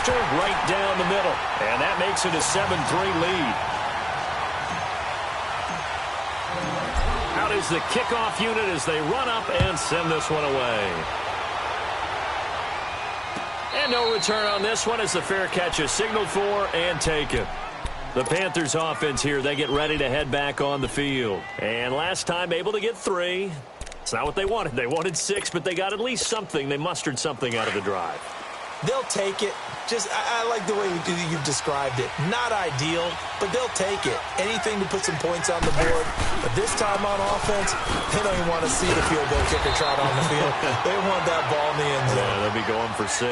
after, right down the middle. And that makes it a 7-3 lead. Out is the kickoff unit as they run up and send this one away. And no return on this one as the fair catch is signaled for and taken. The Panthers offense here, they get ready to head back on the field. And last time able to get 3. It's not what they wanted. They wanted 6, but they got at least something. They mustered something out of the drive. They'll take it. I like the way you've described it. Not ideal, but they'll take it. Anything to put some points on the board. But this time on offense, they don't even want to see the field goal kicker trot on the field. They want that ball in the end zone. Yeah, they'll be going for 6.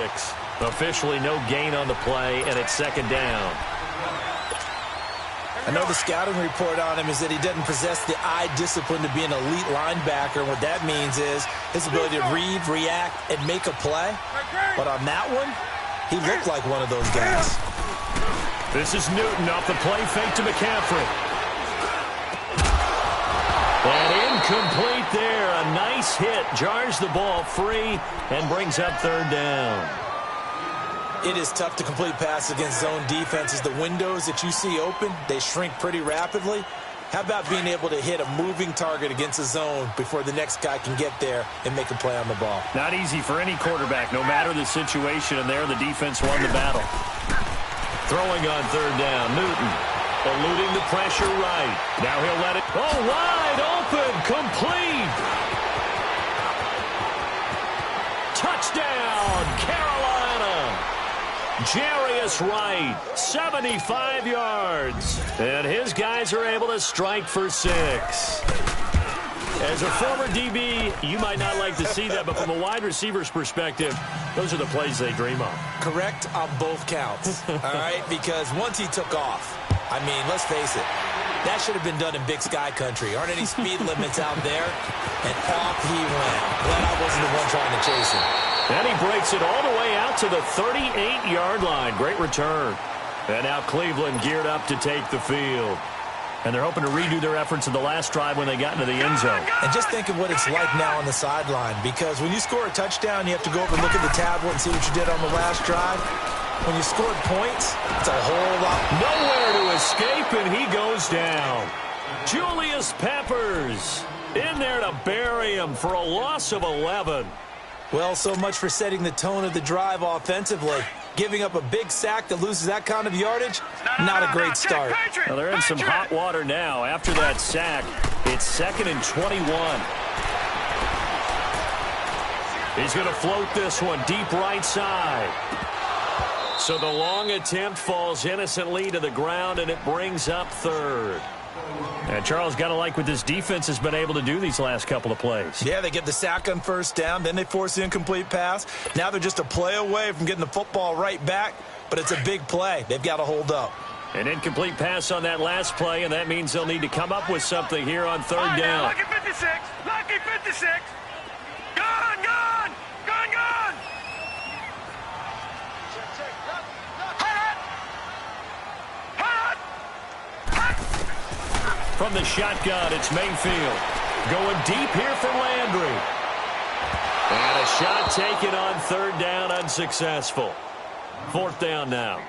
Officially no gain on the play, and it's 2nd down. I know the scouting report on him is that he doesn't possess the eye discipline to be an elite linebacker. What that means is his ability to read, react, and make a play. But on that one, he looked like one of those guys. This is Newton off the play fake to McCaffrey. And incomplete there. A nice hit. Jars the ball free and brings up 3rd down. It is tough to complete passes against zone defenses. The windows that you see open, they shrink pretty rapidly. How about being able to hit a moving target against a zone before the next guy can get there and make a play on the ball? Not easy for any quarterback, no matter the situation, and there the defense won the battle. Throwing on 3rd down, Newton eluding the pressure right. Now he'll let it go wide open, complete. Touchdown, Carolina. Jarius Wright, 75 yards. And his guys are able to strike for 6. As a former DB, you might not like to see that, but from a wide receiver's perspective, those are the plays they dream of. Correct on both counts, all right? Because once he took off, I mean, let's face it, that should have been done in Big Sky country. Aren't any speed limits out there? And off he went. Glad I wasn't the one trying to chase him. And he breaks it all the way out to the 38-yard line. Great return. And now Cleveland geared up to take the field. And they're hoping to redo their efforts in the last drive when they got into the end zone. And just think of what it's like now on the sideline. Because when you score a touchdown, you have to go over and look at the tablet and see what you did on the last drive. When you scored points, it's a whole lot. Nowhere to escape, and he goes down. Julius Peppers in there to bury him for a loss of 11. Well, so much for setting the tone of the drive offensively. Giving up a big sack that loses that kind of yardage, not a great start. Well, they're in some hot water now. After that sack, it's 2nd and 21. He's going to float this one deep right side. So the long attempt falls innocently to the ground, and it brings up 3rd. And Charles, got to like what this defense has been able to do these last couple of plays. Yeah, they get the sack on 1st down, then they force the incomplete pass. Now they're just a play away from getting the football right back, but it's a big play. They've got to hold up. An incomplete pass on that last play, and that means they'll need to come up with something here on 3rd down. Lucky 56! Lucky 56! Gone! Gone! Gone! Gone! From the shotgun, it's Mayfield. Going deep here for Landry. And a shot taken on 3rd down, unsuccessful. 4th down now.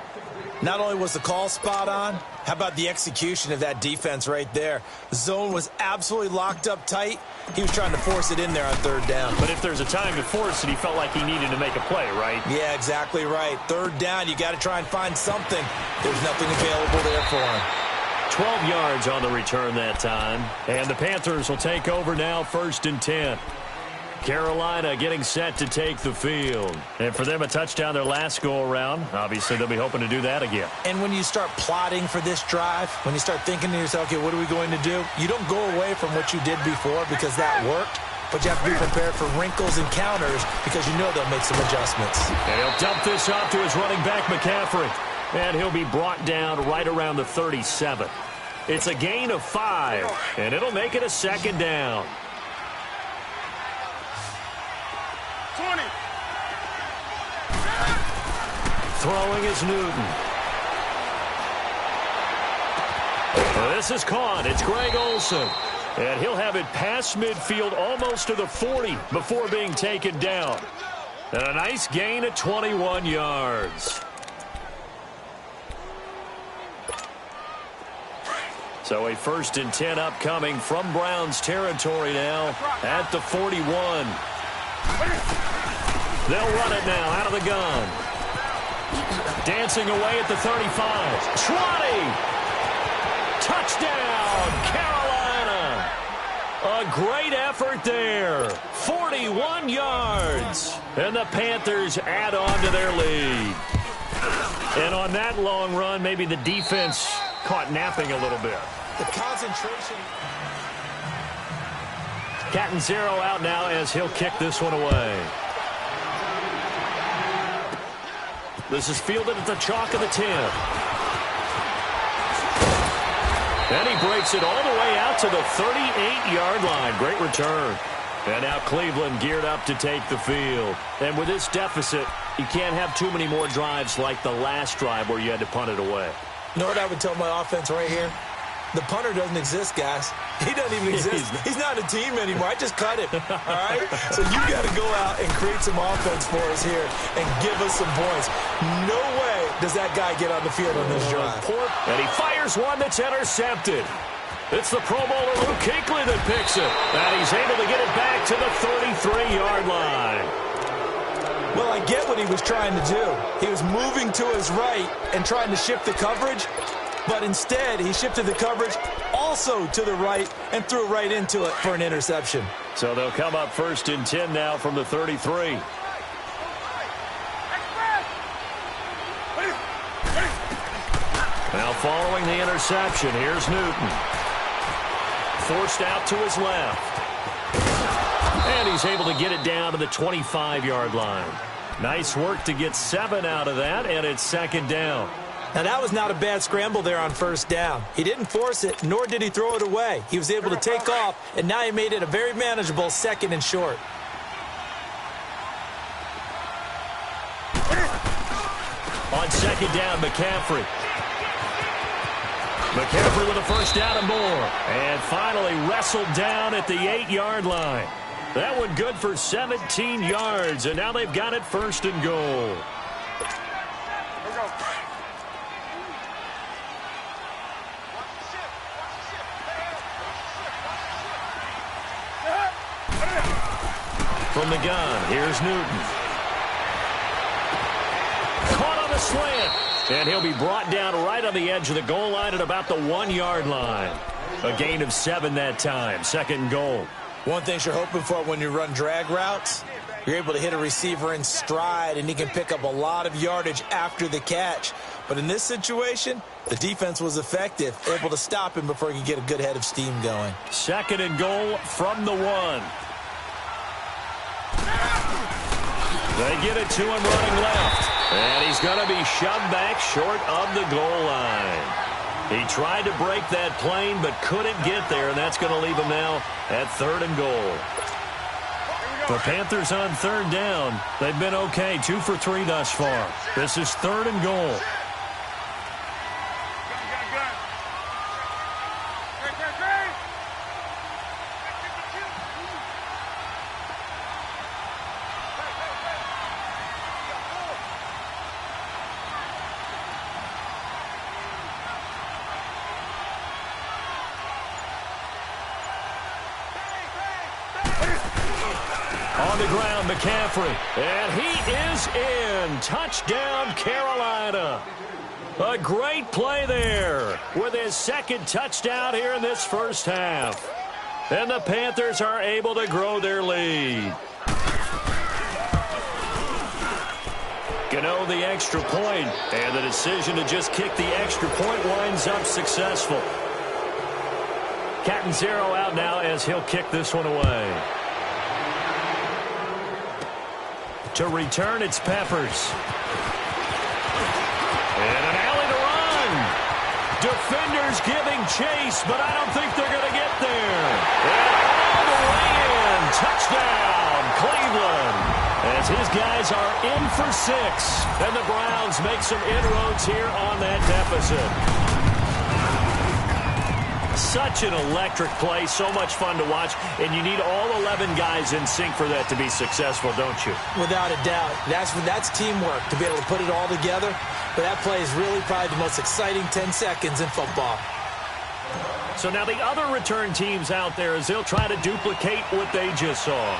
Not only was the call spot on, how about the execution of that defense right there? The zone was absolutely locked up tight. He was trying to force it in there on 3rd down. But if there's a time to force it, he felt like he needed to make a play, right? Yeah, exactly right. 3rd down, you got to try and find something. There's nothing available there for him. 12 yards on the return that time. And the Panthers will take over now, 1st and 10. Carolina getting set to take the field. And for them, a touchdown their last go-around. Obviously, they'll be hoping to do that again. And when you start plotting for this drive, when you start thinking to yourself, okay, what are we going to do? You don't go away from what you did before because that worked. But you have to be prepared for wrinkles and counters because you know they'll make some adjustments. And he'll dump this off to his running back, McCaffrey. And he'll be brought down right around the 37. It's a gain of 5, and it'll make it a 2nd down. 20. Throwing is Newton. This is caught. It's Greg Olsen. And he'll have it past midfield almost to the 40 before being taken down. And a nice gain of 21 yards. So a 1st and 10 upcoming from Browns territory now at the 41. They'll run it now out of the gun. Dancing away at the 35. Trotty! Touchdown, Carolina! A great effort there. 41 yards. And the Panthers add on to their lead. And on that long run, maybe the defense caught napping a little bit. The concentration. Catanzaro out now as he'll kick this one away. This is fielded at the chalk of the 10. And he breaks it all the way out to the 38-yard line. Great return. And now Cleveland geared up to take the field. And with this deficit, you can't have too many more drives like the last drive where you had to punt it away. You know what I would tell my offense right here? The punter doesn't exist, guys. He doesn't even exist. He's not a team anymore. I just cut him, all right? So you got to go out and create some offense for us here and give us some points. No way does that guy get on the field on this drive. And he fires one that's intercepted. It's the Pro Bowler Luke Kuechly that picks it. And he's able to get it back to the 33-yard line. Well, I get what he was trying to do. He was moving to his right and trying to shift the coverage. But instead, he shifted the coverage also to the right and threw right into it for an interception. So they'll come up 1st and 10 now from the 33. Now following the interception, here's Newton. Forced out to his left. And he's able to get it down to the 25-yard line. Nice work to get 7 out of that, and it's 2nd down. Now, that was not a bad scramble there on 1st down. He didn't force it, nor did he throw it away. He was able to take off, and now he made it a very manageable 2nd and short. On 2nd down, McCaffrey. McCaffrey with a 1st down and more. And finally wrestled down at the 8-yard line. That one good for 17 yards, and now they've got it 1st and goal. From the gun, here's Newton. Caught on the slant. And he'll be brought down right on the edge of the goal line at about the 1-yard line. A gain of 7 that time. 2nd and goal. One thing you're hoping for when you run drag routes, you're able to hit a receiver in stride, and he can pick up a lot of yardage after the catch. But in this situation, the defense was effective, able to stop him before he could get a good head of steam going. 2nd and goal from the 1. They get it to him running left. And he's going to be shoved back short of the goal line. He tried to break that plane but couldn't get there, and that's going to leave him now at 3rd and goal. The Panthers on 3rd down. They've been okay, 2 for 3 thus far. This is 3rd and goal. On the ground, McCaffrey. And he is in. Touchdown, Carolina. A great play there with his 2nd touchdown here in this 1st half. And the Panthers are able to grow their lead. Gano the extra point, and the decision to just kick the extra point winds up successful. Catanzaro out now as he'll kick this one away. To return, it's Peppers. And an alley to run. Defenders giving chase, but I don't think they're going to get there. And all the way in. Touchdown, Cleveland. As his guys are in for 6. And the Browns make some inroads here on that deficit. Such an electric play, so much fun to watch, and you need all 11 guys in sync for that to be successful, don't you? Without a doubt. That's teamwork, to be able to put it all together. But that play is really probably the most exciting 10 seconds in football. So now the other return teams out there as they'll try to duplicate what they just saw.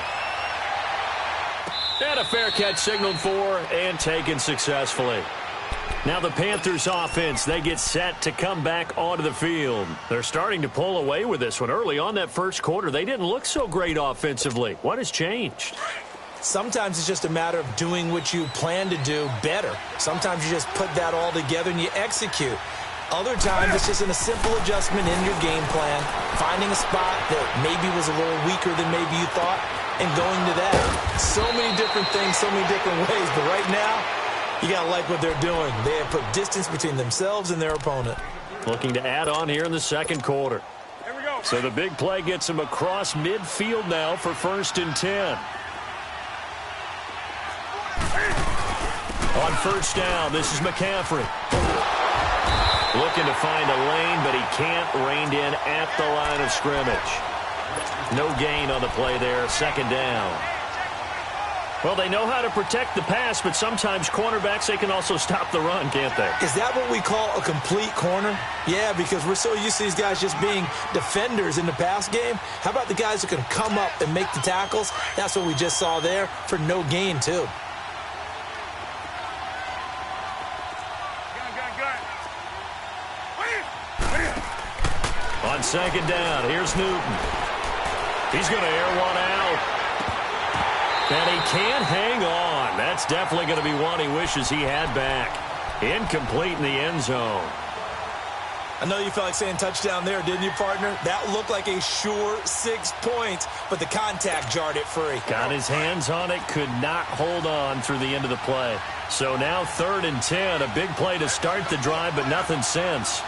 And a fair catch signaled for and taken successfully. Now the Panthers offense, they get set to come back onto the field. They're starting to pull away with this one. Early on that first quarter, they didn't look so great offensively. What has changed? Sometimes it's just a matter of doing what you plan to do better. Sometimes you just put that all together and you execute. Other times it's just a simple adjustment in your game plan, finding a spot that maybe was a little weaker than maybe you thought, and going to that. So many different things, so many different ways, but right now, you got to like what they're doing. They have put distance between themselves and their opponent. Looking to add on here in the second quarter. Here we go. So the big play gets him across midfield now for 1st and 10. On first down, this is McCaffrey. Looking to find a lane, but he can't. Reined in at the line of scrimmage. No gain on the play there, 2nd down. Well, they know how to protect the pass, but sometimes cornerbacks, they can also stop the run, can't they? Is that what we call a complete corner? Yeah, because we're so used to these guys just being defenders in the pass game. How about the guys who can come up and make the tackles? That's what we just saw there for no gain, too. On 2nd down, here's Newton. He's going to air one out. And he can't hang on. That's definitely going to be one he wishes he had back. Incomplete in the end zone. I know you felt like saying touchdown there, didn't you, partner? That looked like a sure 6 points, but the contact jarred it free. Got his hands on it, could not hold on through the end of the play. So now 3rd and 10, a big play to start the drive, but nothing since.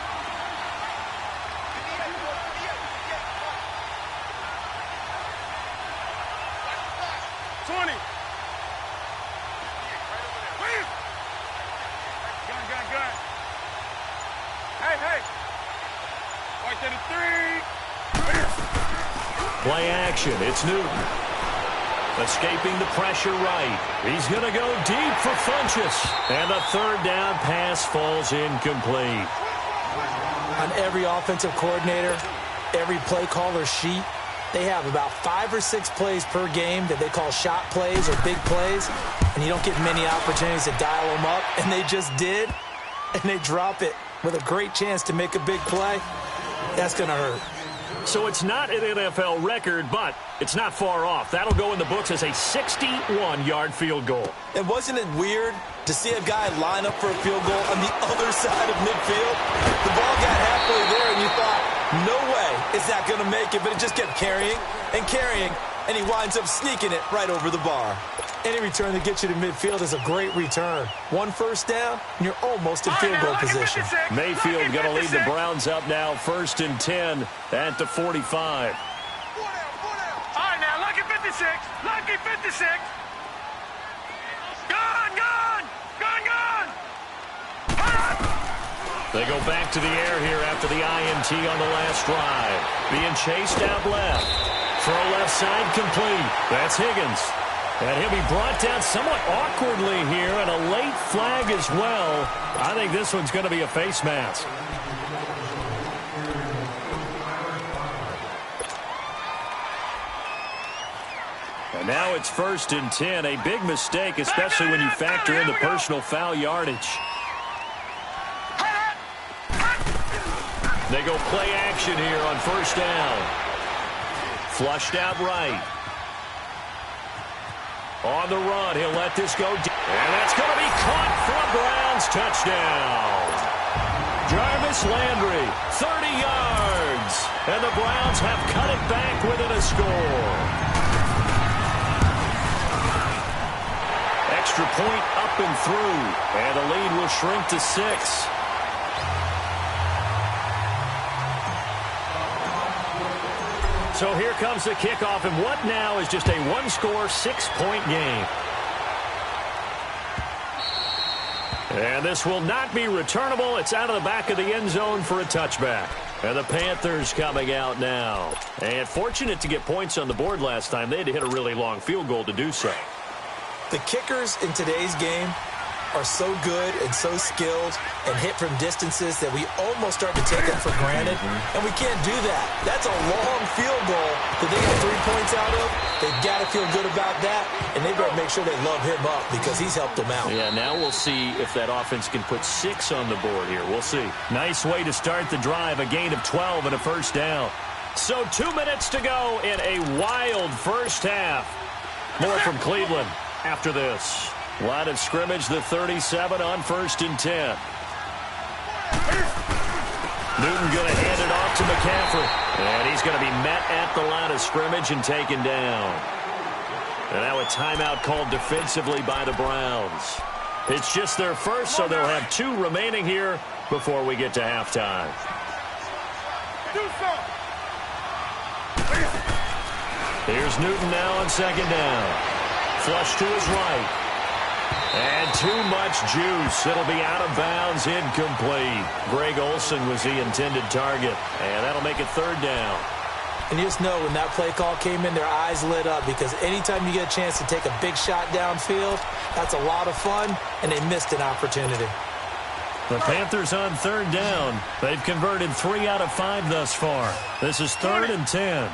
Play action. It's Newton. Escaping the pressure right. He's going to go deep for Funchess. And the 3rd down pass falls incomplete. On every offensive coordinator, every play caller sheet, they have about 5 or 6 plays per game that they call shot plays or big plays, and you don't get many opportunities to dial them up, and they just did, and they drop it with a great chance to make a big play. That's going to hurt. So it's not an NFL record, but it's not far off. That'll go in the books as a 61-yard field goal. And wasn't it weird to see a guy line up for a field goal on the other side of midfield? The ball got halfway there, and you thought, no way is that going to make it, but it just kept carrying, and he winds up sneaking it right over the bar. Any return that gets you to midfield is a great return. 1 first down, and you're almost in field goal position. Mayfield going to lead the Browns up now, 1st and 10 at the 45. All right, now, lucky 56. Lucky 56. Gone. They go back to the air here after the INT on the last drive. Being chased out left. Throw left side complete. That's Higgins. And he'll be brought down somewhat awkwardly here, and a late flag as well. I think this one's going to be a face mask. And now it's 1st and 10. A big mistake, especially when you factor in the personal foul yardage. They go play action here on 1st down. Flushed out right. On the run, he'll let this go deep. And that's going to be caught for a Browns touchdown. Jarvis Landry, 30 yards. And the Browns have cut it back within a score. Extra point up and through. And the lead will shrink to 6. So here comes the kickoff, and what now is just a one-score, 6-point game. And this will not be returnable. It's out of the back of the end zone for a touchback. And the Panthers coming out now. And fortunate to get points on the board last time. They had to hit a really long field goal to do so. The kickers in today's game are so good and so skilled and hit from distances that we almost start to take them for granted, and we can't do that. That's a long field goal that they get 3 points out of. They've got to feel good about that, and they better make sure they love him up because he's helped them out. Yeah, now we'll see if that offense can put 6 on the board here. We'll see. Nice way to start the drive, a gain of 12 and a first down. So 2 minutes to go in a wild first half. More from Cleveland after this. Line of scrimmage, the 37 on 1st and 10. Newton going to hand it off to McCaffrey. And he's going to be met at the line of scrimmage and taken down. And now a timeout called defensively by the Browns. It's just their first, so they'll have 2 remaining here before we get to halftime. Here's Newton now on 2nd down. Flush to his right. And too much juice. It'll be out of bounds, incomplete. Greg Olsen was the intended target. And that'll make it 3rd down. And you just know when that play call came in, their eyes lit up because anytime you get a chance to take a big shot downfield, that's a lot of fun, and they missed an opportunity. The Panthers on 3rd down. They've converted 3 out of 5 thus far. This is 3rd and 10.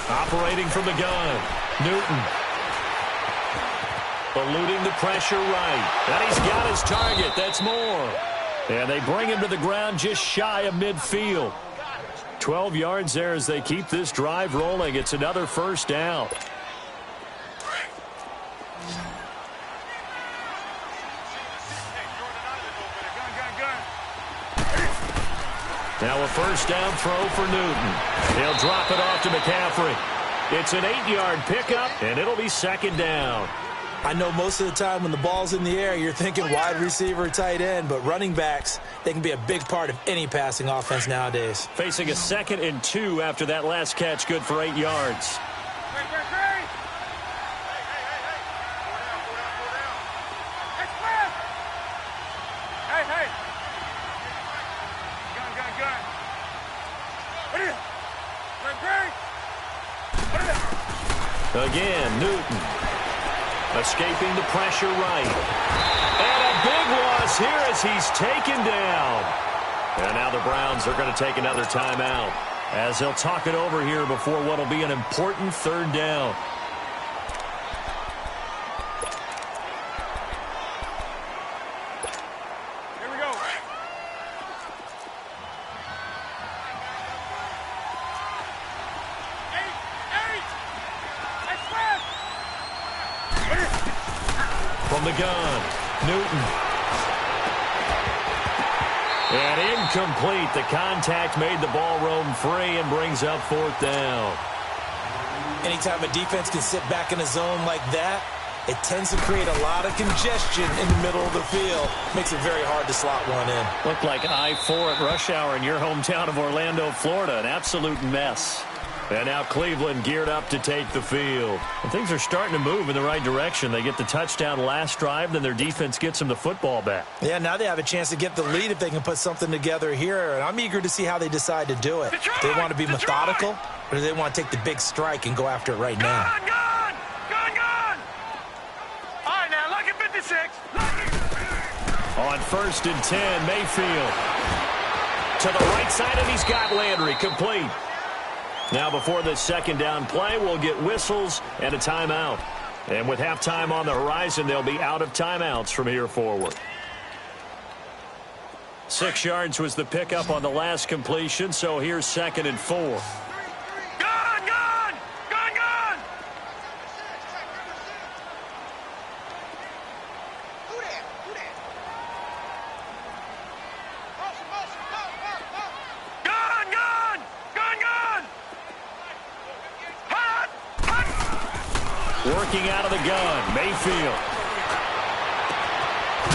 Operating from the gun, Newton. Eluding the pressure right. And he's got his target. That's more. And they bring him to the ground just shy of midfield. 12 yards there as they keep this drive rolling. It's another first down. Now a first down throw for Newton. He'll drop it off to McCaffrey. It's an 8-yard pickup, and it'll be 2nd down. I know most of the time when the ball's in the air, you're thinking wide receiver, tight end, but running backs, they can be a big part of any passing offense nowadays. Facing a 2nd and 2 after that last catch, good for 8 yards. Again, Newton. Escaping the pressure right. And a big loss here as he's taken down. And now the Browns are going to take another timeout as they'll talk it over here before what will be an important 3rd down. Here we go. From the gun, Newton. And incomplete. The contact made the ball roam free and brings up 4th down. Anytime a defense can sit back in a zone like that, it tends to create a lot of congestion in the middle of the field. Makes it very hard to slot one in. Looked like I-4 at rush hour in your hometown of Orlando, Florida. An absolute mess. And now Cleveland geared up to take the field. And things are starting to move in the right direction. They get the touchdown last drive, then their defense gets them the football back. Yeah, now they have a chance to get the lead if they can put something together here. And I'm eager to see how they decide to do it. Do they want to be methodical, or do they want to take the big strike and go after it right now? Gun! All right, now, lucky 56. On 1st and 10, Mayfield. To the right side, and he's got Landry complete. Now before this 2nd down play, we'll get whistles and a timeout. And with halftime on the horizon, they'll be out of timeouts from here forward. 6 yards was the pickup on the last completion, so here's 2nd and 4. Gun! Working out of the gun, Mayfield.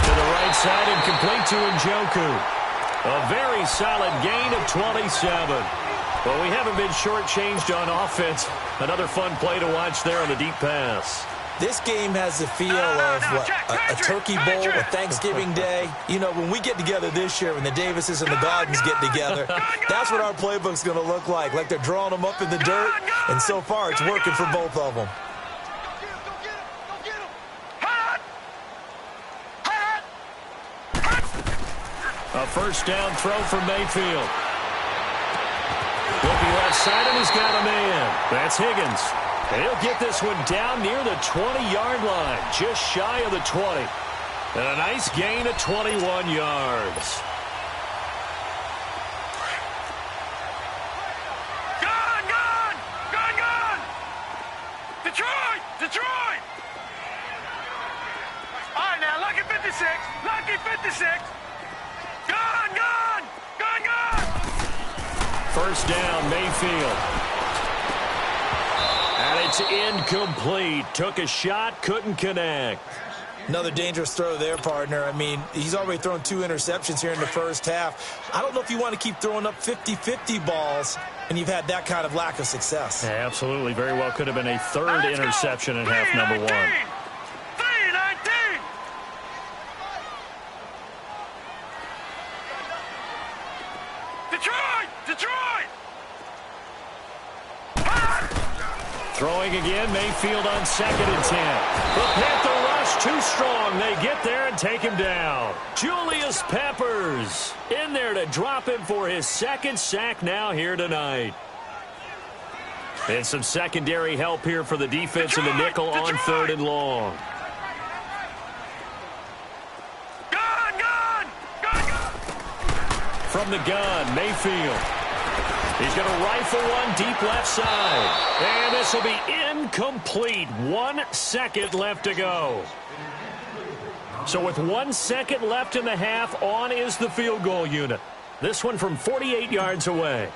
To the right side and complete to Njoku. A very solid gain of 27. But we haven't been shortchanged on offense. Another fun play to watch there on the deep pass. This game has the feel of what, a Turkey Bowl, a Thanksgiving Day. You know, when we get together this year, when the Davises and the Gardens get together, that's what our playbook's going to look like they're drawing them up in the dirt, and so far it's working for both of them. A first down throw for Mayfield. Looking left side, and he's got a man. That's Higgins. And he'll get this one down near the 20-yard line, just shy of the 20. And a nice gain of 21 yards. Gone! Detroit! All right, now, lucky 56. Gone! First down, Mayfield. And it's incomplete. Took a shot, couldn't connect. Another dangerous throw there, partner. I mean, he's already thrown 2 interceptions here in the first half. I don't know if you want to keep throwing up 50-50 balls when you've had that kind of lack of success. Yeah, absolutely. Very well could have been a third interception in half number 1. 3-19. Detroit! Throwing again, Mayfield on 2nd and 10. The Panther rush too strong. They get there and take him down. Julius Peppers in there to drop him for his 2nd sack now here tonight. And some secondary help here for the defense in the nickel on 3rd and long. Gone! From the gun, Mayfield. He's going to rifle one deep left side. And this will be incomplete. 1 second left to go. So with 1 second left in the half, on is the field goal unit. This one from 48 yards away.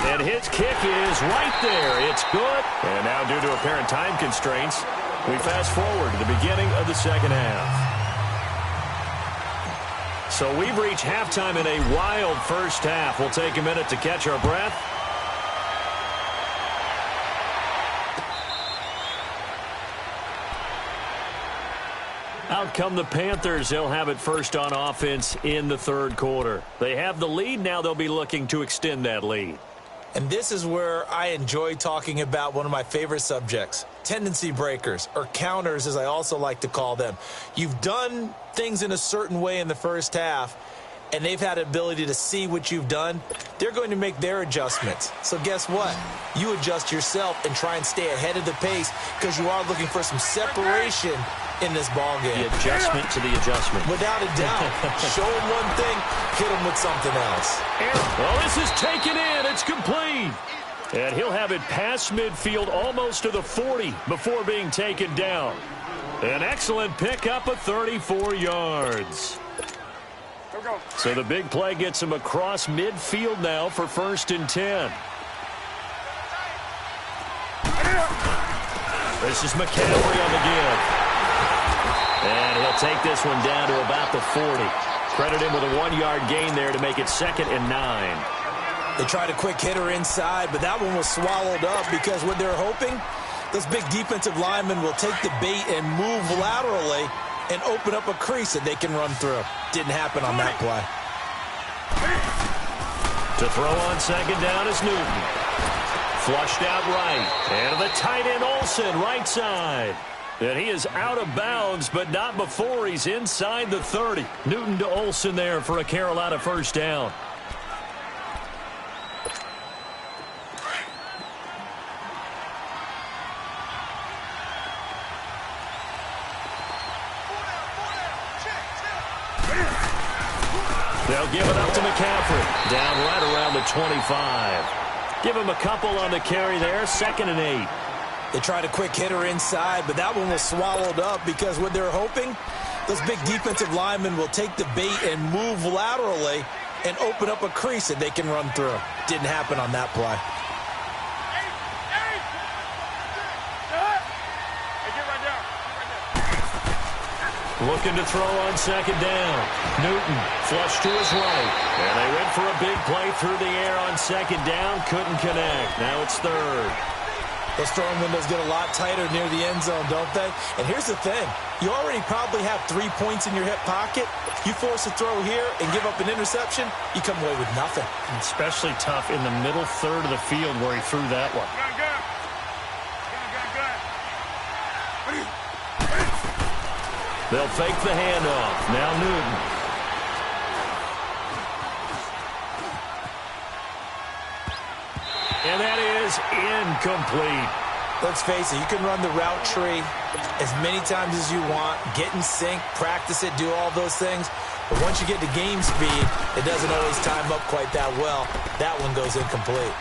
And his kick is right there. It's good. And now due to apparent time constraints, we fast forward to the beginning of the second half. So we've reached halftime in a wild first half. We'll take a minute to catch our breath. Out come the Panthers. They'll have it first on offense in the 3rd quarter. They have the lead. Now they'll be looking to extend that lead. And this is where I enjoy talking about one of my favorite subjects, tendency breakers, or counters as I also like to call them. You've done things in a certain way in the first half, and they've had the ability to see what you've done. They're going to make their adjustments. So guess what? You adjust yourself and try and stay ahead of the pace because you are looking for some separation in this ballgame. The adjustment to the adjustment. Without a doubt. Show them one thing, hit them with something else. Well, this is taken in. It's complete. And he'll have it past midfield almost to the 40 before being taken down. An excellent pickup of 34 yards. So the big play gets him across midfield now for 1st and 10. This is McCaffrey on the give. And he'll take this one down to about the 40. Credit him with a 1-yard gain there to make it 2nd and 9. They tried a quick hitter inside, but that one was swallowed up because what they're hoping, those big defensive linemen will take the bait and move laterally and open up a crease that they can run through. Didn't happen on that play. To throw on 2nd down is Newton. Flushed out right. And the tight end Olsen right side. And he is out of bounds, but not before he's inside the 30. Newton to Olsen there for a Carolina first down. They'll give it up to McCaffrey. Down right around the 25. Give him a couple on the carry there. 2nd and 8. They tried a quick hitter inside, but that one was swallowed up because what they're hoping, those big defensive linemen will take the bait and move laterally and open up a crease that they can run through. Didn't happen on that play. Looking to throw on second down. Newton flush to his right. And they went for a big play through the air on second down. Couldn't connect. Now it's third. Those throwing windows get a lot tighter near the end zone, don't they? And here's the thing. You already probably have 3 points in your hip pocket. You force a throw here and give up an interception, you come away with nothing. Especially tough in the middle third of the field where he threw that one. They'll fake the handoff. Now Newton. And that is incomplete. Let's face it, you can run the route tree as many times as you want, get in sync, practice it, do all those things. But once you get to game speed, it doesn't always time up quite that well. That one goes incomplete.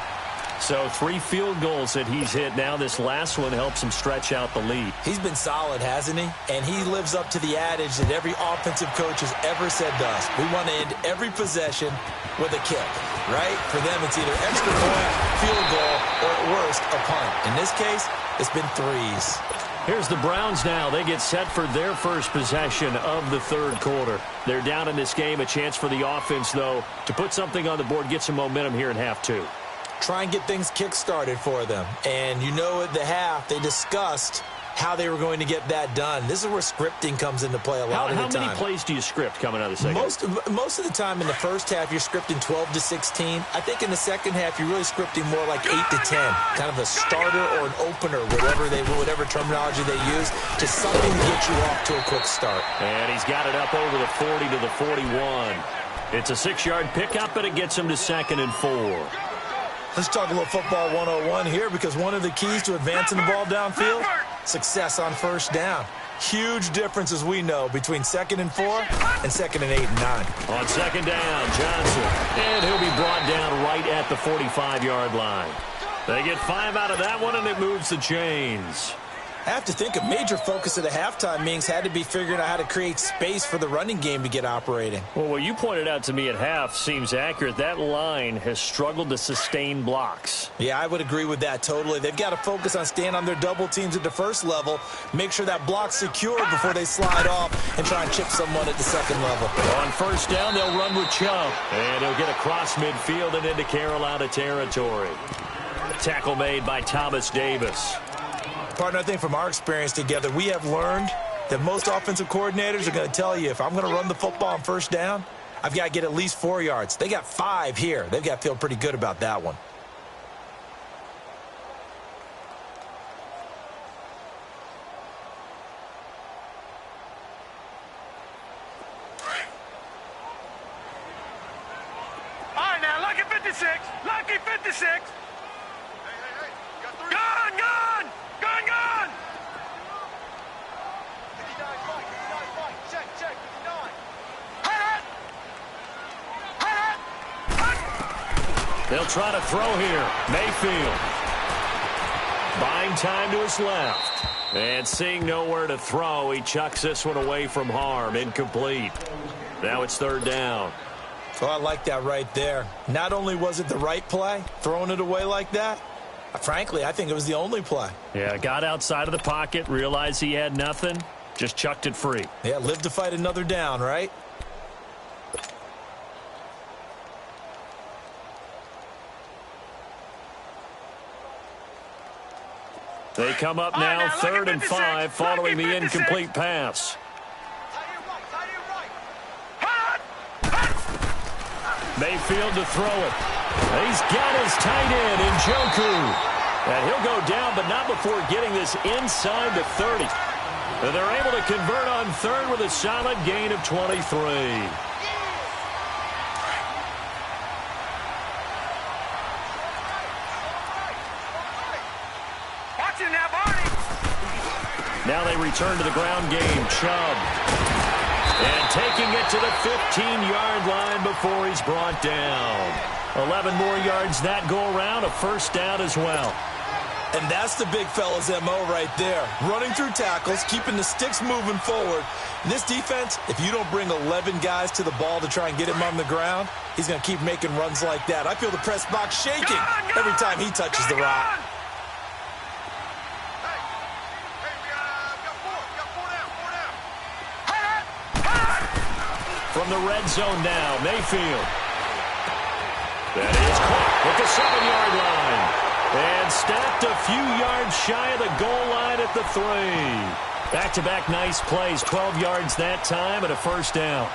So 3 field goals that he's hit. Now this last one helps him stretch out the lead. He's been solid, hasn't he? And he lives up to the adage that every offensive coach has ever said to us. We want to end every possession with a kick, right? For them, it's either extra point, field goal, or at worst, a punt. In this case, it's been 3s. Here's the Browns now. They get set for their first possession of the third quarter. They're down in this game. A chance for the offense, though, to put something on the board, get some momentum here in half 2. Try and get things kick-started for them. And you know at the half, they discussed how they were going to get that done. This is where scripting comes into play a lot of the time. How many plays do you script coming out of the second? Most of the time in the first half, you're scripting 12 to 16. I think in the second half, you're really scripting more like 8 to 10. Kind of a starter or an opener, whatever terminology they use, just something to get you off to a quick start. And he's got it up over the 40 to the 41. It's a 6-yard pickup, and it gets him to 2nd and 4. Let's talk a little football 101 here, because one of the keys to advancing the ball downfield, success on first down. Huge difference, as we know, between 2nd and 4 and 2nd and 8 and 9. On second down, Johnson. And he'll be brought down right at the 45-yard line. They get 5 out of that one, and it moves the chains. I have to think a major focus of the halftime meetings had to be figuring out how to create space for the running game to get operating. Well, what you pointed out to me at half seems accurate. That line has struggled to sustain blocks. Yeah, I would agree with that totally. They've got to focus on staying on their double teams at the first level, make sure that block's secure before they slide off and try and chip someone at the second level. On first down, they'll run with Chubb, and he'll get across midfield and into Carolina territory. Tackle made by Thomas Davis. Partner, I think from our experience together, we have learned that most offensive coordinators are going to tell you, if I'm going to run the football on first down, I've got to get at least 4 yards. They got 5 here. They've got to feel pretty good about that one. All right, now, lucky 56. Lucky 56. Gone, gone. Gone, gone! 59 right. Check, 59. They'll try to throw here. Mayfield. Buying time to his left. And seeing nowhere to throw, he chucks this one away from harm. Incomplete. Now it's 3rd down. Oh, I like that right there. Not only was it the right play, throwing it away like that, frankly, I think it was the only play. Yeah, got outside of the pocket, realized he had nothing, just chucked it free. Yeah, live to fight another down, right? They come up now, 3rd and 5, following the incomplete pass. Mayfield to throw it. He's got his tight end in Njoku. And he'll go down, but not before getting this inside the 30. And they're able to convert on 3rd with a solid gain of 23. Watching now, Barney. Now they return to the ground game. Chubb. And taking it to the 15-yard line before he's brought down. 11 more yards that go around, a first down as well. And that's the big fella's MO right there. Running through tackles, keeping the sticks moving forward. In this defense, if you don't bring 11 guys to the ball to try and get him on the ground, he's going to keep making runs like that. I feel the press box shaking every time he touches the rock. Hey, we got 4 down. From the red zone now, Mayfield. That is caught at the 7-yard line. And stacked a few yards shy of the goal line at the 3. Back-to-back nice plays, 12 yards that time and a first down.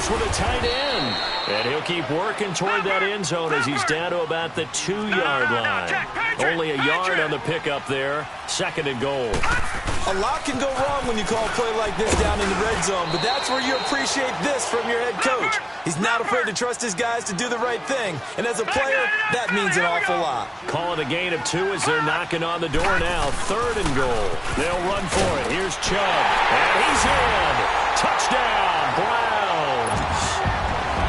With a tight end. And he'll keep working toward that end zone as he's down to about the 2-yard line. Only a yard on the pickup there. 2nd and goal. A lot can go wrong when you call a play like this down in the red zone, but that's where you appreciate this from your head coach. He's not afraid to trust his guys to do the right thing. And as a player, that means an awful lot. Calling a gain of 2 as they're knocking on the door now. 3rd and goal. They'll run for it. Here's Chubb. And he's in. Touchdown, Browns.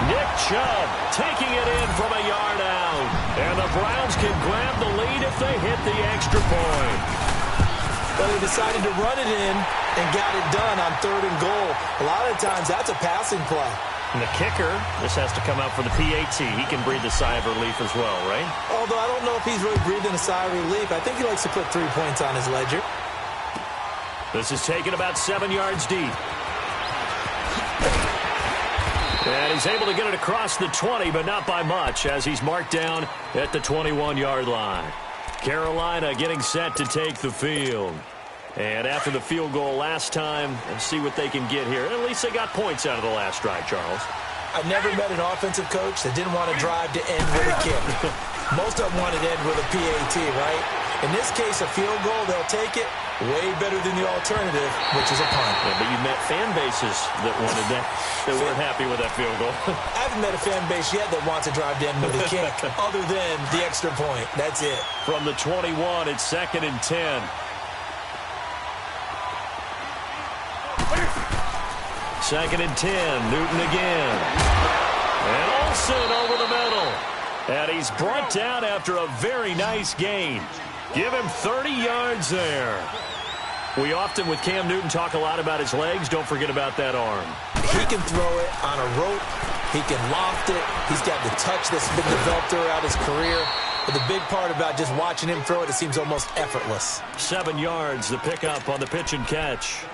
Nick Chubb taking it in from a yard out. And the Browns can grab the lead if they hit the extra point. But they decided to run it in and got it done on 3rd and goal. A lot of times that's a passing play. And the kicker, this has to come out for the PAT. He can breathe a sigh of relief as well, right? Although I don't know if he's really breathing a sigh of relief. I think he likes to put 3 points on his ledger. This is taken about 7 yards deep. And he's able to get it across the 20, but not by much, as he's marked down at the 21-yard line. Carolina getting set to take the field. And after the field goal last time, let's see what they can get here. At least they got points out of the last drive, Charles. I've never met an offensive coach that didn't want to drive to end with a kick. Most of them wanted to end with a PAT, right? In this case, a field goal, they'll take it. Way better than the alternative, which is a punt. Yeah, but you met fan bases that wanted that, that weren't happy with that field goal. I haven't met a fan base yet that wants to drive to end with a kick, other than the extra point. That's it. From the 21, it's 2nd and 10. Second and 10, Newton again. And Olsen over the middle. And he's brought down after a very nice gain. Give him 30 yards there. We often, with Cam Newton, talk a lot about his legs. Don't forget about that arm. He can throw it on a rope. He can loft it. He's got the touch that's been developed throughout his career. But the big part about just watching him throw it, it seems almost effortless. 7 yards, the pickup on the pitch and catch.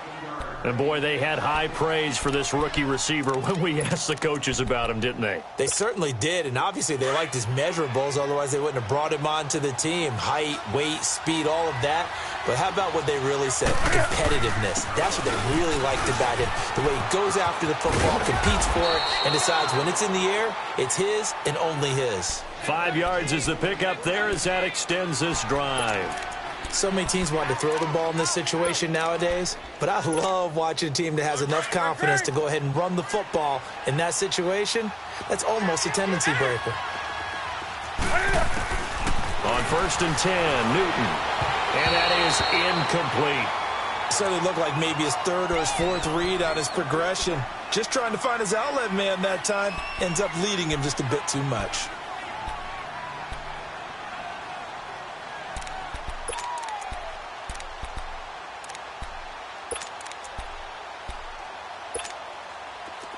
And, boy, they had high praise for this rookie receiver when we asked the coaches about him, didn't they? They certainly did, and obviously they liked his measurables. Otherwise, they wouldn't have brought him onto the team. Height, weight, speed, all of that. But how about what they really said? Competitiveness. That's what they really liked about him. The way he goes after the football, competes for it, and decides when it's in the air, it's his and only his. 5 yards is the pickup there as that extends this drive. So many teams want to throw the ball in this situation nowadays, but I love watching a team that has enough confidence to go ahead and run the football. In that situation, that's almost a tendency breaker. On 1st and 10, Newton. And that is incomplete. Certainly looked like maybe his 3rd or his 4th read on his progression. Just trying to find his outlet man that time. Ends up leading him just a bit too much.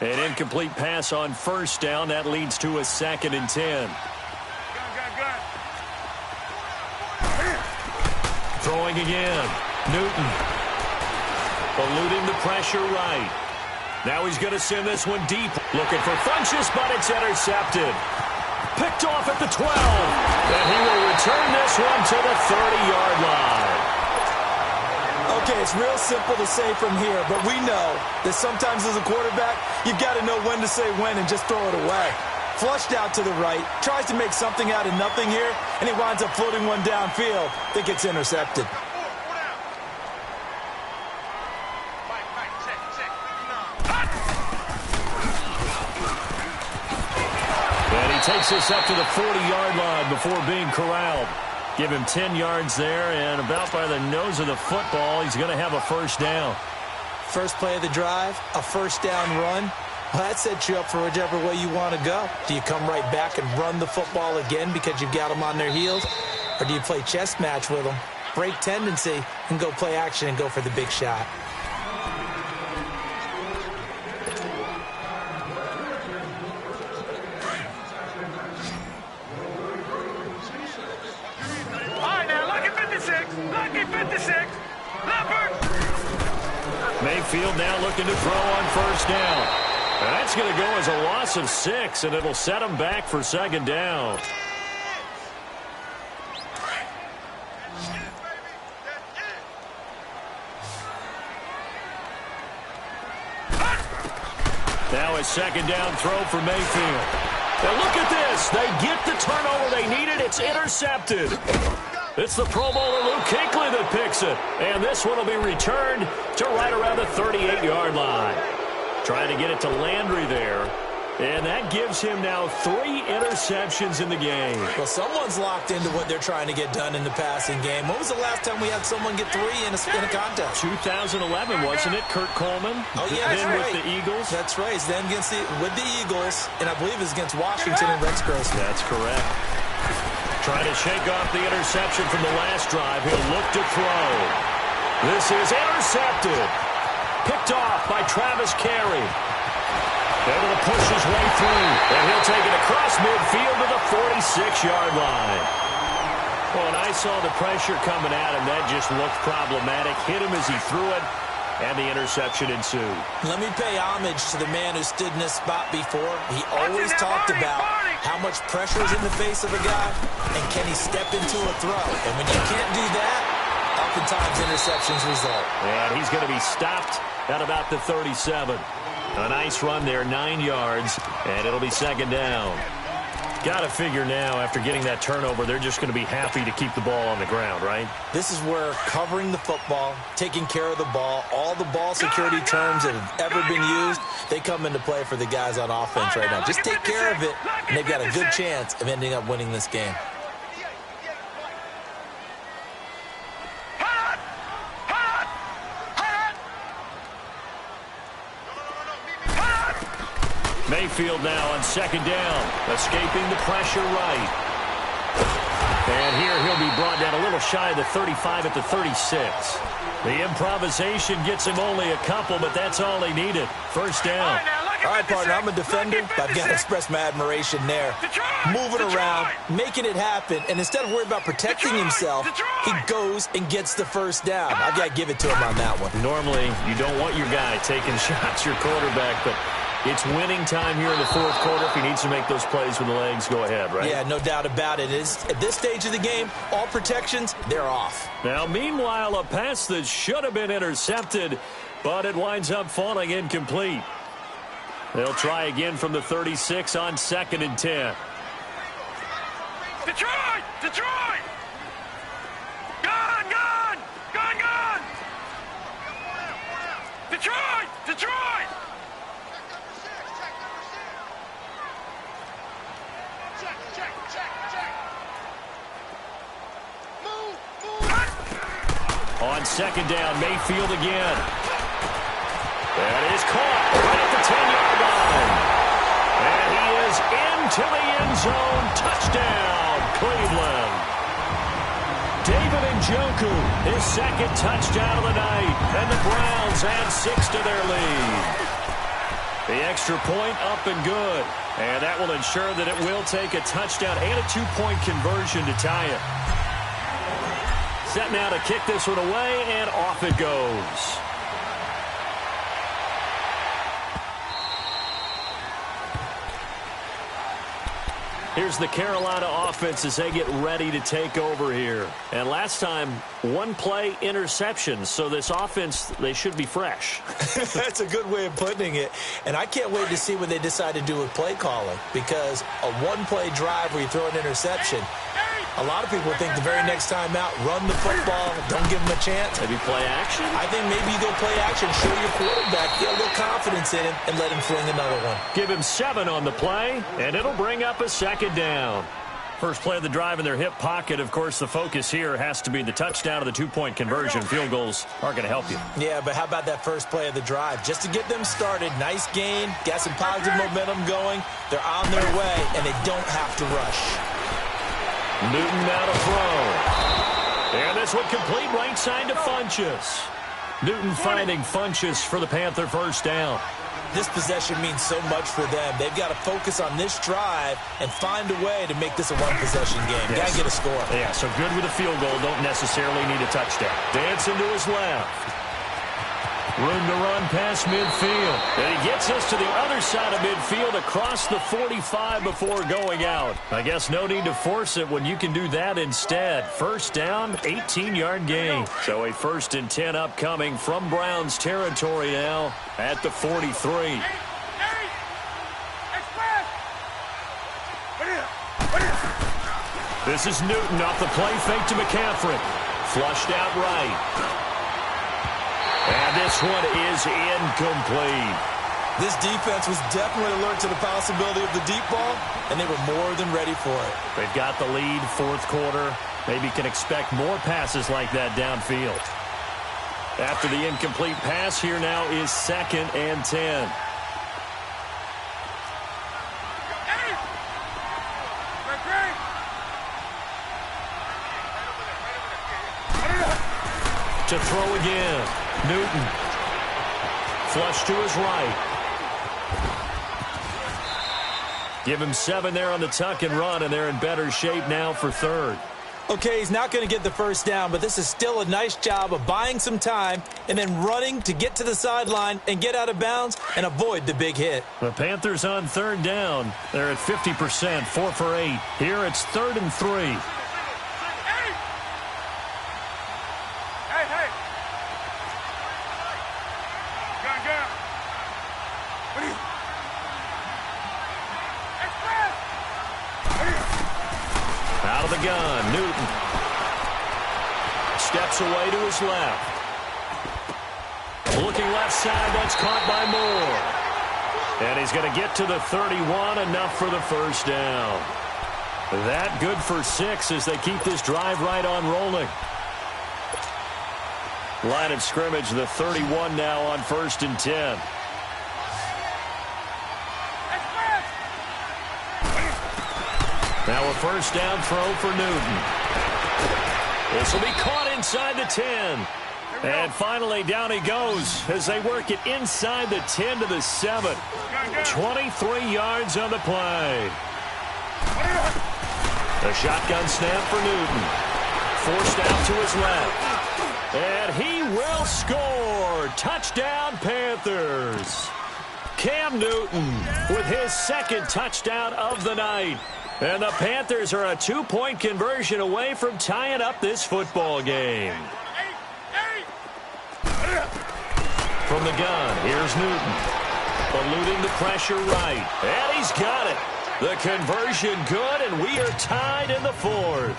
An incomplete pass on 1st down. That leads to a 2nd and 10. Throwing again. Newton. Eluding the pressure right. Now he's going to send this one deep. Looking for Funchess, but it's intercepted. Picked off at the 12. And he will return this one to the 30-yard line. Okay, it's real simple to say from here, but we know that sometimes as a quarterback, you've got to know when to say when and just throw it away. Flushed out to the right, tries to make something out of nothing here, and he winds up floating one downfield that gets intercepted. And he takes this up to the 40-yard line before being corralled. Give him 10 yards there, and about by the nose of the football, he's going to have a 1st down. First play of the drive, a 1st down run. Well, that sets you up for whichever way you want to go. Do you come right back and run the football again because you've got them on their heels? Or do you play chess match with them, break tendency, and go play action and go for the big shot? All right, now, lucky 56. Lucky 56. Leopard. Mayfield now looking to throw on first down. And that's going to go as a loss of 6, and it'll set him back for second down. Now a second down throw for Mayfield. And look at this. They get the turnover they needed. It's intercepted. It's the Pro Bowler Luke Kuechly that picks it. And this one will be returned to right around the 38-yard line. Trying to get it to Landry there. And that gives him now 3 interceptions in the game. Well, someone's locked into what they're trying to get done in the passing game. When was the last time we had someone get 3 in a contest? 2011, wasn't it? Kurt Coleman. Oh, yeah, that's then right. with the Eagles. That's right. It's then with the Eagles, and I believe it's against Washington and Rex Grossman. That's correct. Trying to shake off the interception from the last drive. He'll look to throw. This is intercepted. Picked off by Travis Carey. Able to push his way through, and he'll take it across midfield to the 46-yard line. Well, and I saw the pressure coming at him. That just looked problematic. Hit him as he threw it, and the interception ensued. Let me pay homage to the man who stood in this spot before. He always talked about how much pressure is in the face of a guy, and can he step into a throw. And when you can't do that, oftentimes interceptions result. And he's going to be stopped at about the 37. A nice run there, 9 yards, and it'll be second down. Got to figure now, after getting that turnover, they're just going to be happy to keep the ball on the ground, right? This is where covering the football, taking care of the ball, all the ball security terms that have ever been used, they come into play for the guys on offense right now. Just take care of it, and they've got a good chance of ending up winning this game. Mayfield now on second down, escaping the pressure right. And here he'll be brought down a little shy of the 35 at the 36. The improvisation gets him only a couple, but that's all he needed. First down. All right, partner, I'm a defender, but I've got to express my admiration there. Moving around, making it happen, and instead of worrying about protecting himself, he goes and gets the first down. I've got to give it to him on that one. Normally, you don't want your guy taking shots, your quarterback, but it's winning time here in the fourth quarter. If he needs to make those plays with the legs, go ahead, right? Yeah, no doubt about it. At this stage of the game, all protections, they're off. Now, meanwhile, a pass that should have been intercepted, but it winds up falling incomplete. They'll try again from the 36 on 2nd and 10. Detroit! Detroit! Gone! Gone! Gone! Gone! Detroit! Detroit! On second down, Mayfield again. That is caught right at the 10-yard line. And he is into the end zone. Touchdown, Cleveland. David Njoku, his second touchdown of the night. And the Browns add 6 to their lead. The extra point up and good. And that will ensure that it will take a touchdown and a 2-point conversion to tie it. Set now to kick this one away, and off it goes. Here's the Carolina offense as they get ready to take over here. And last time, 1-play interception. So this offense, they should be fresh. That's a good way of putting it. And I can't wait to see what they decide to do with play calling. Because a 1-play drive where you throw an interception, a lot of people think the very next time out, run the football, don't give them a chance. Maybe play action? I think maybe you go play action, show your quarterback, get a little confidence in him, and let him fling another one. Give him 7 on the play, and it'll bring up a second down. First play of the drive in their hip pocket. Of course, the focus here has to be the touchdown of the 2-point conversion. Field goals aren't going to help you. Yeah, but how about that first play of the drive? Just to get them started, nice gain, got some positive momentum going. They're on their way, and they don't have to rush. Newton now to throw. And this one complete right side to Funchess. Newton finding Funchess for the Panther first down. This possession means so much for them. They've got to focus on this drive and find a way to make this a one-possession game. Yes. Got to get a score. Yeah, so good with a field goal. Don't necessarily need a touchdown. Dancing to his left. Room to run past midfield. And he gets us to the other side of midfield across the 45 before going out. I guess no need to force it when you can do that instead. First down, 18-yard gain. So a 1st and 10 upcoming from Browns territory now at the 43. This is Newton off the play fake to McCaffrey. Flushed out right. And this one is incomplete. This defense was definitely alert to the possibility of the deep ball, and they were more than ready for it. They've got the lead, 4th quarter. Maybe can expect more passes like that downfield. After the incomplete pass, here now is 2nd and 10. To throw again. Newton. Flush to his right. Give him 7 there on the tuck and run, and they're in better shape now for 3rd. Okay, he's not going to get the first down, but this is still a nice job of buying some time and then running to get to the sideline and get out of bounds and avoid the big hit. The Panthers on 3rd down. They're at 50%, 4 for 8. Here it's 3rd and 3. Out of the gun, Newton. Steps away to his left. Looking left side, that's caught by Moore. And he's going to get to the 31, enough for the first down. That good for 6 as they keep this drive right on rolling. Line of scrimmage, the 31 now on 1st and 10. Now a first down throw for Newton. This will be caught inside the 10. And finally down he goes as they work it inside the 10 to the 7. 23 yards on the play. The shotgun snap for Newton. Forced out to his left. And he will score. Touchdown, Panthers. Cam Newton with his 2nd touchdown of the night. And the Panthers are a 2-point conversion away from tying up this football game. From the gun, here's Newton. Eluding the pressure right. And he's got it. The conversion good, and we are tied in the 4th.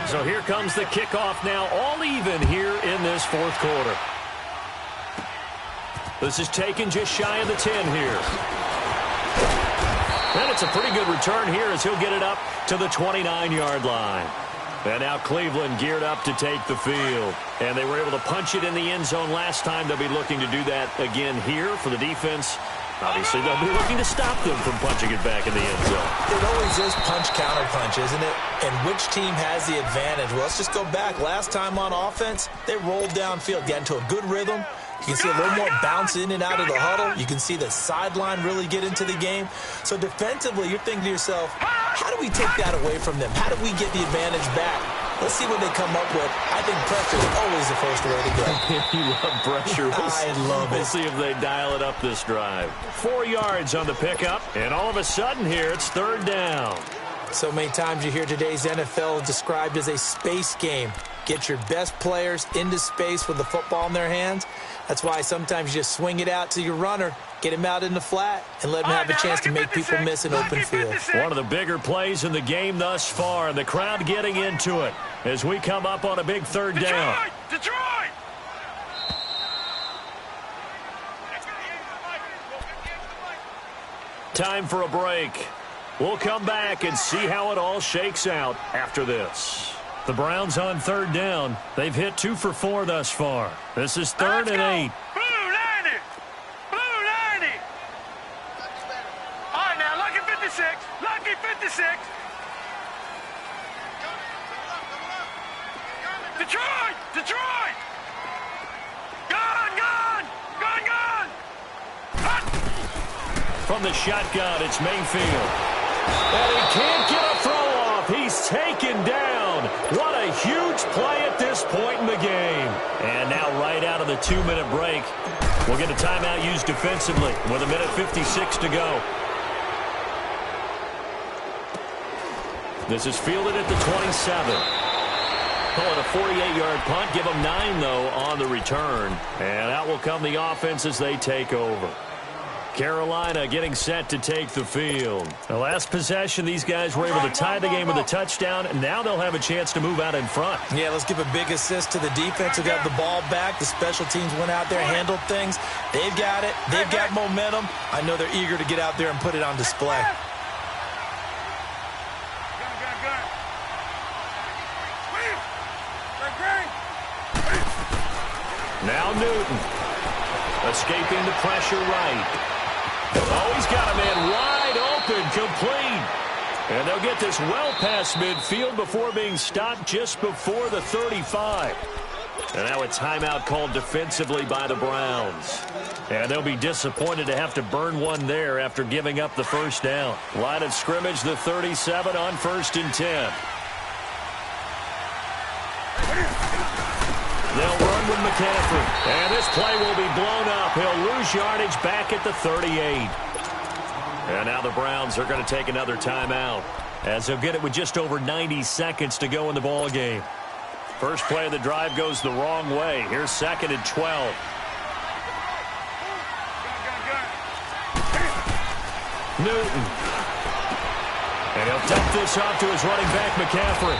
So here comes the kickoff now, all even here in this 4th quarter. This is taken just shy of the 10 here. And it's a pretty good return here as he'll get it up to the 29-yard line. And now Cleveland geared up to take the field. And they were able to punch it in the end zone last time. They'll be looking to do that again here for the defense. Obviously, they'll be looking to stop them from punching it back in the end zone. It always is punch-counter-punch, isn't it? And which team has the advantage? Well, let's just go back. Last time on offense, they rolled downfield, got into a good rhythm. You can see a little more bounce in and out of the huddle. You can see the sideline really get into the game. So defensively, you're thinking to yourself, how do we take that away from them? How do we get the advantage back? Let's see what they come up with. I think pressure is always the first way to go. You love pressure. I love it. We'll see if they dial it up this drive. 4 yards on the pickup, and all of a sudden here it's 3rd down. So many times you hear today's NFL described as a space game. Get your best players into space with the football in their hands. That's why sometimes you just swing it out to your runner, get him out in the flat, and let him have a chance to make people miss an open field. One of the bigger plays in the game thus far, and the crowd getting into it as we come up on a big 3rd down. Detroit! Time for a break. We'll come back and see how it all shakes out after this. The Browns on 3rd down. They've hit 2 for 4 thus far. This is 3rd and 8. Blue 90! Blue 90! All right, now, lucky 56. Lucky 56. Detroit! Detroit! Gone, gone! Gone, gone! Hot! From the shotgun, it's Mayfield. And he can't get a throw off. He's taken down. What a huge play at this point in the game. And now right out of the 2-minute break, we'll get a timeout used defensively with 1:56 to go. This is fielded at the 27. Call it a 48-yard punt. Give them 9, though, on the return. And out will come the offense as they take over. Carolina getting set to take the field. The last possession, these guys were able to tie the game with a touchdown, and now they'll have a chance to move out in front. Yeah, let's give a big assist to the defense who got the ball back. The special teams went out there, handled things. They've got it. They've got momentum. I know they're eager to get out there and put it on display. Now Newton. Escaping the pressure right. Oh, he's got a man wide open, complete. And they'll get this well past midfield before being stopped just before the 35. And now a timeout called defensively by the Browns. And they'll be disappointed to have to burn one there after giving up the first down. Line of scrimmage, the 37 on 1st and 10. They'll run with McCaffrey. And this play will be blown up. He'll lose yardage back at the 38. And now the Browns are going to take another timeout, as they'll get it with just over 90 seconds to go in the ball game. First play of the drive goes the wrong way. Here's 2nd and 12. Newton. And he'll dump this off to his running back, McCaffrey.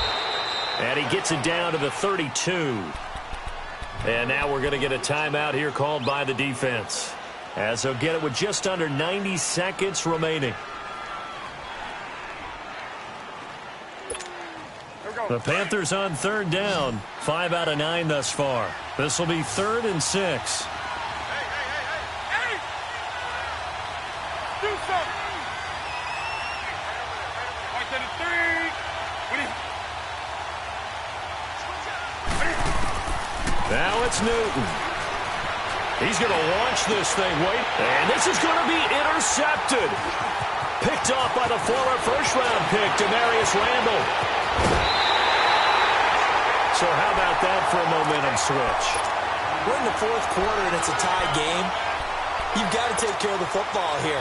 And he gets it down to the 32. And now we're going to get a timeout here called by the defense, as they'll get it with just under 90 seconds remaining. The Panthers on 3rd down. 5 out of 9 thus far. This will be 3rd and 6. Hey! Do something! Right to the 3. Now it's Newton. He's going to launch this thing. Wait. And this is going to be intercepted. Picked off by the former first-round pick, Demarius Randall. So how about that for a momentum switch? We're in the 4th quarter, and it's a tie game. You've got to take care of the football here.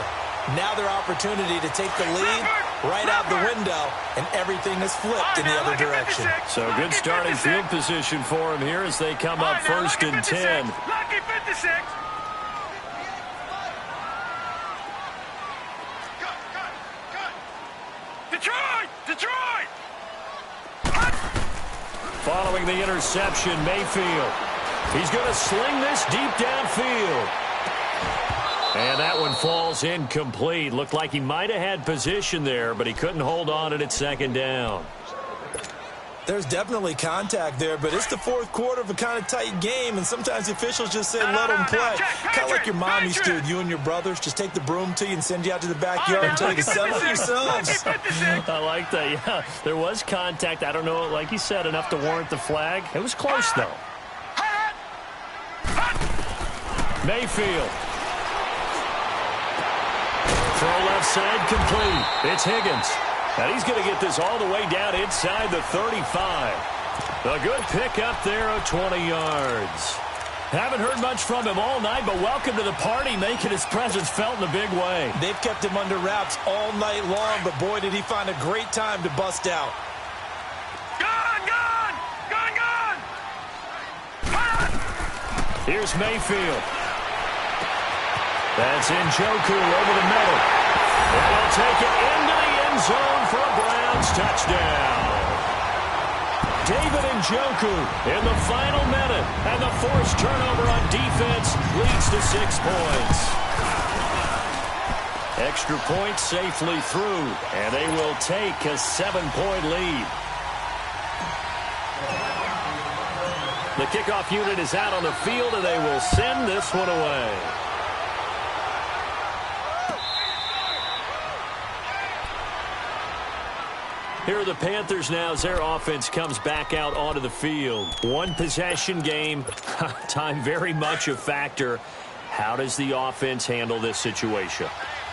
Now their opportunity to take the lead right out the window, and everything is flipped in the other direction. So good starting field position for him here as they come up 1st and 10. Lucky 56. Detroit! Detroit! Following the interception, Mayfield. He's going to sling this deep downfield. And that one falls incomplete. Looked like he might have had position there, but he couldn't hold on it at 2nd down. There's definitely contact there, but it's the 4th quarter of a kind of tight game, and sometimes the officials just say let them play. Kind of like your mom used to with you and your brothers. Just take the broom to you and send you out to the backyard and tell you to settle it yourselves. I like that, yeah. There was contact. I don't know, like you said, enough to warrant the flag. It was close, though. Mayfield. Throw left side complete. It's Higgins. And he's going to get this all the way down inside the 35. A good pick up there of 20 yards. Haven't heard much from him all night, but welcome to the party, making his presence felt in a big way. They've kept him under wraps all night long, but boy, did he find a great time to bust out. Gone, gone! Gone, gone! Here's Mayfield. That's Njoku over the middle. And he'll take it into the end zone for a Browns touchdown. David Njoku in the final minute, and the forced turnover on defense leads to 6 points. Extra point safely through, and they will take a 7-point lead. The kickoff unit is out on the field, and they will send this one away. Here are the Panthers now as their offense comes back out onto the field. One possession game. Time very much a factor. How does the offense handle this situation?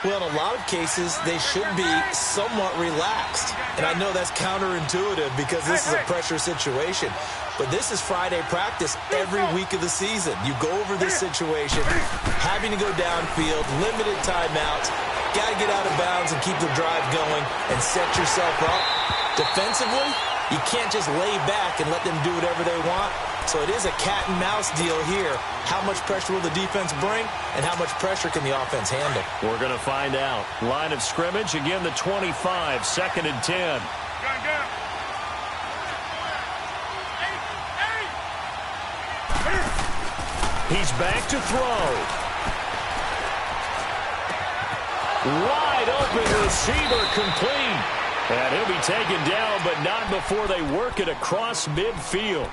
Well, in a lot of cases, they should be somewhat relaxed. And I know that's counterintuitive because this is a pressure situation. But this is Friday practice every week of the season. You go over this situation, having to go downfield, limited timeouts, got to get out of bounds and keep the drive going and set yourself up. Defensively, you can't just lay back and let them do whatever they want. So it is a cat-and-mouse deal here. How much pressure will the defense bring, and how much pressure can the offense handle? We're going to find out. Line of scrimmage, again the 25, 2nd and 10. He's back to throw. Wide open receiver complete. And he'll be taken down, but not before they work it across midfield.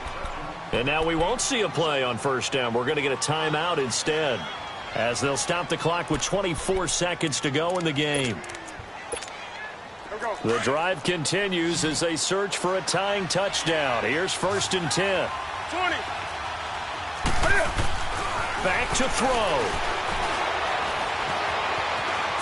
And now we won't see a play on first down. We're going to get a timeout instead, as they'll stop the clock with 24 seconds to go in the game. The drive continues as they search for a tying touchdown. Here's 1st and 10. 20. Back to throw.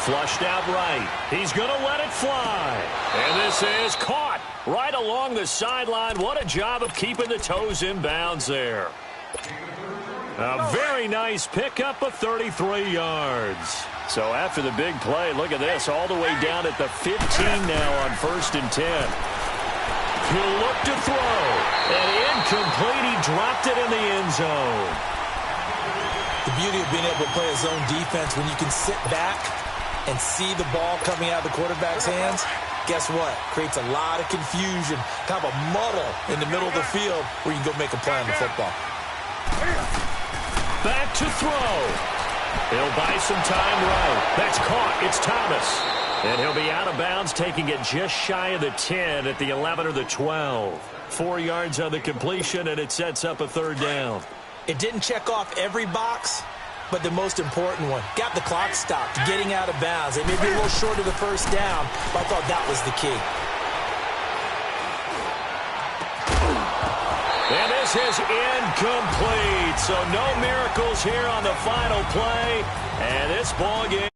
Flushed out right. He's going to let it fly. And this is caught right along the sideline. What a job of keeping the toes in bounds there. A very nice pickup of 33 yards. So after the big play, look at this, all the way down at the 15 now on 1st and 10. He'll look to throw. And incomplete. He dropped it in the end zone. The beauty of being able to play a zone defense when you can sit back and see the ball coming out of the quarterback's hands, guess what? Creates a lot of confusion, kind of a muddle in the middle of the field where you can go make a play on the football. Back to throw. He'll buy some time right. That's caught. It's Thomas. And he'll be out of bounds, taking it just shy of the 10 at the 11 or the 12. 4 yards on the completion, and it sets up a 3rd down. It didn't check off every box, but the most important one. Got the clock stopped, getting out of bounds. They may be a little short of the first down, but I thought that was the key. And this is incomplete. So no miracles here on the final play. And this ball game